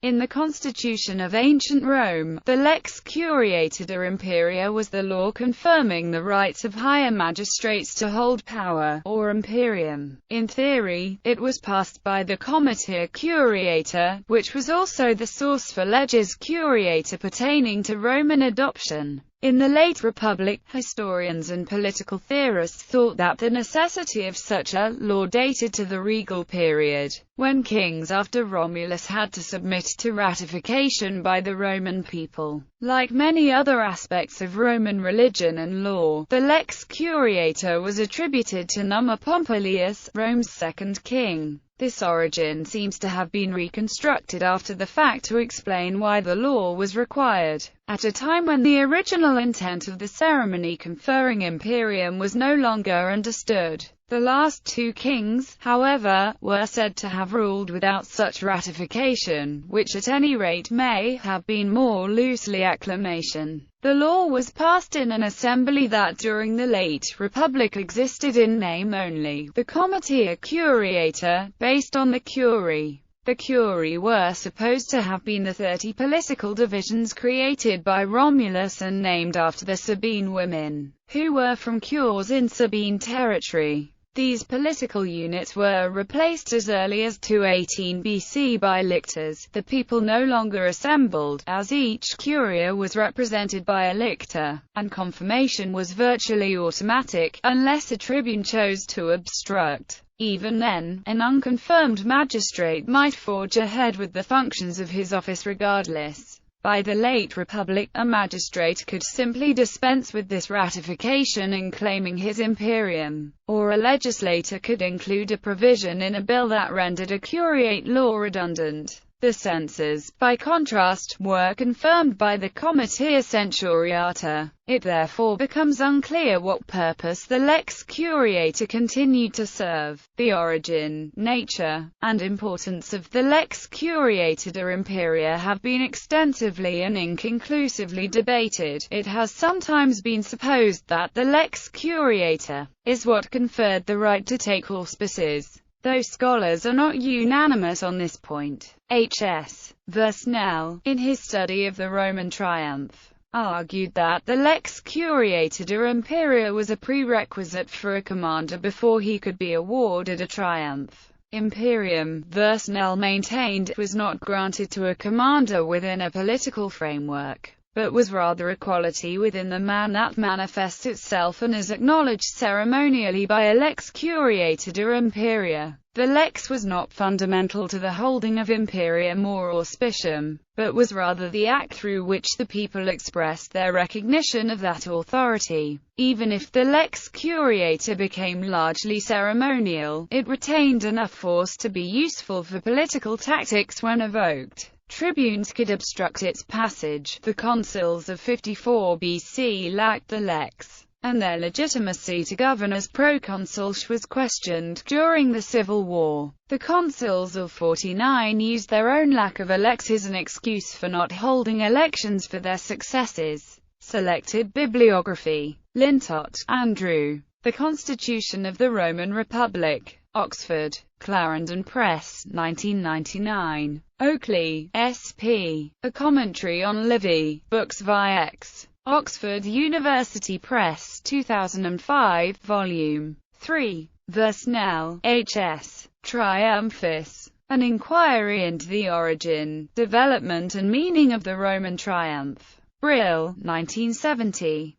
In the constitution of ancient Rome, the lex curiata de imperia was the law confirming the rights of higher magistrates to hold power, or imperium. In theory, it was passed by the comitia curiata, which was also the source for leges curiata pertaining to Roman adoption. In the late Republic, historians and political theorists thought that the necessity of such a law dated to the regal period, when kings after Romulus had to submit to ratification by the Roman people. Like many other aspects of Roman religion and law, the lex curiata was attributed to Numa Pompilius, Rome's second king. This origin seems to have been reconstructed after the fact to explain why the law was required, at a time when the original intent of the ceremony conferring imperium was no longer understood. The last two kings, however, were said to have ruled without such ratification, which at any rate may have been more loosely acclamation. The law was passed in an assembly that during the late Republic existed in name only, the Comitia Curiata, based on the Curii. The Curii were supposed to have been the 30 political divisions created by Romulus and named after the Sabine women, who were from cures in Sabine territory. These political units were replaced as early as 218 BC by lictors. The people no longer assembled, as each curia was represented by a lictor, and confirmation was virtually automatic, unless a tribune chose to obstruct. Even then, an unconfirmed magistrate might forge ahead with the functions of his office regardless. By the late Republic, a magistrate could simply dispense with this ratification in claiming his imperium, or a legislator could include a provision in a bill that rendered a curiate law redundant. The censors, by contrast, were confirmed by the Comitia Centuriata. It therefore becomes unclear what purpose the lex curiata continued to serve. The origin, nature, and importance of the lex curiata de imperia have been extensively and inconclusively debated. It has sometimes been supposed that the lex curiata is what conferred the right to take auspices, though scholars are not unanimous on this point. H.S. Versnell, in his study of the Roman triumph, argued that the lex curiata de imperia was a prerequisite for a commander before he could be awarded a triumph. Imperium, Versnell maintained, it was not granted to a commander within a political framework, but was rather a quality within the man that manifests itself and is acknowledged ceremonially by a lex curiata de imperia. The lex was not fundamental to the holding of imperium or auspicium, but was rather the act through which the people expressed their recognition of that authority. Even if the lex curiata became largely ceremonial, it retained enough force to be useful for political tactics when evoked. Tribunes could obstruct its passage. The consuls of 54 BC lacked the lex, and their legitimacy to govern as proconsuls was questioned during the Civil War. The consuls of 49 used their own lack of a lex as an excuse for not holding elections for their successors. Selected bibliography. Lintott, Andrew. The Constitution of the Roman Republic. Oxford, Clarendon Press, 1999. Oakley, S.P. A Commentary on Livy, Books VX. Oxford University Press, 2005, Volume 3. Versnell, H.S. Triumphis. An Inquiry into the Origin, Development and Meaning of the Roman Triumph. Brill, 1970.